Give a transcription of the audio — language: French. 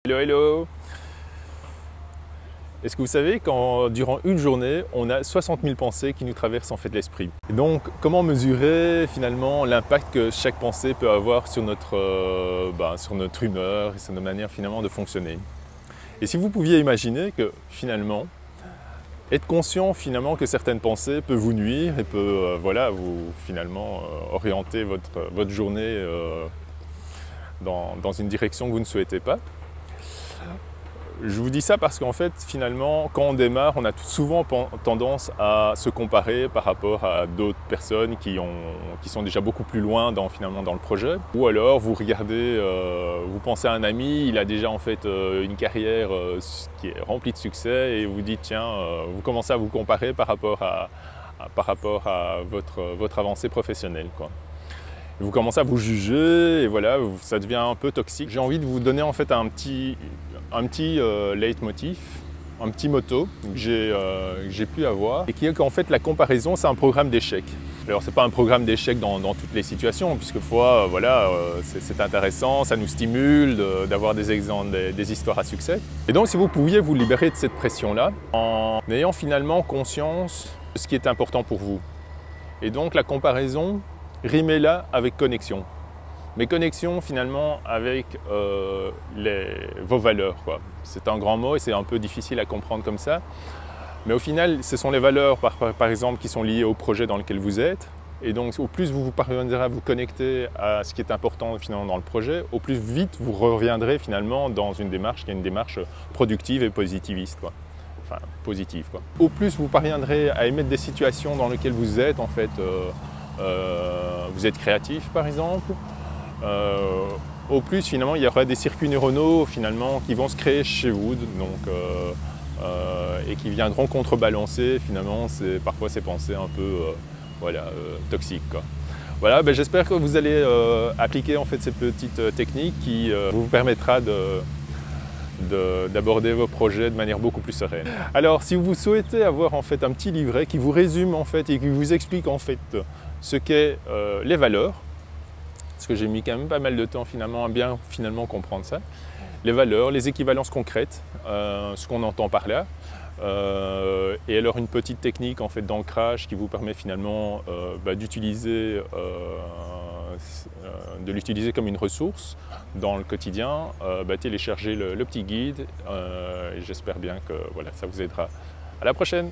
Hello, hello! Est-ce que vous savez qu'en durant une journée, on a 60 000 pensées qui nous traversent en fait l'esprit? Et donc, comment mesurer finalement l'impact que chaque pensée peut avoir sur notre humeur et sur notre manière finalement de fonctionner? Et si vous pouviez imaginer que finalement, être conscient finalement que certaines pensées peuvent vous nuire et peut vous finalement orienter votre journée dans une direction que vous ne souhaitez pas. Je vous dis ça parce qu'en fait, finalement, quand on démarre, on a souvent tendance à se comparer par rapport à d'autres personnes qui sont déjà beaucoup plus loin finalement dans le projet. Ou alors, vous regardez, vous pensez à un ami, il a déjà en fait une carrière qui est remplie de succès et vous dites, tiens, vous commencez à vous comparer par rapport à votre avancée professionnelle, quoi. Vous commencez à vous juger et voilà, ça devient un peu toxique. J'ai envie de vous donner en fait un petit leitmotiv, un petit motto que j'ai pu avoir et qui est qu'en fait la comparaison c'est un programme d'échec. Alors c'est pas un programme d'échec dans toutes les situations puisque c'est intéressant, ça nous stimule d'avoir des exemples, des histoires à succès. Et donc si vous pouviez vous libérer de cette pression-là en ayant finalement conscience de ce qui est important pour vous. Et donc la comparaison, rimez-la avec connexion. Mais connexion finalement avec vos valeurs. C'est un grand mot et c'est un peu difficile à comprendre comme ça. Mais au final, ce sont les valeurs par exemple qui sont liées au projet dans lequel vous êtes. Et donc au plus vous parviendrez à vous connecter à ce qui est important finalement dans le projet, au plus vite vous reviendrez finalement dans une démarche qui est une démarche productive et positiviste. Enfin, positive. Au plus vous parviendrez à émettre des situations dans lesquelles vous êtes en fait, vous êtes créatif par exemple, au plus finalement il y aura des circuits neuronaux finalement qui vont se créer chez vous et qui viendront contrebalancer finalement parfois ces pensées un peu toxiques, quoi. Voilà, j'espère que vous allez appliquer en fait ces petites techniques qui vous permettra d'aborder vos projets de manière beaucoup plus sereine. Alors si vous souhaitez avoir en fait un petit livret qui vous résume en fait et qui vous explique en fait ce qu'est les valeurs, parce que j'ai mis quand même pas mal de temps finalement à bien comprendre ça, les valeurs, les équivalences concrètes, ce qu'on entend par là, et alors une petite technique en fait d'ancrage qui vous permet finalement de l'utiliser comme une ressource dans le quotidien. Téléchargez le petit guide et j'espère bien que ça vous aidera. À la prochaine!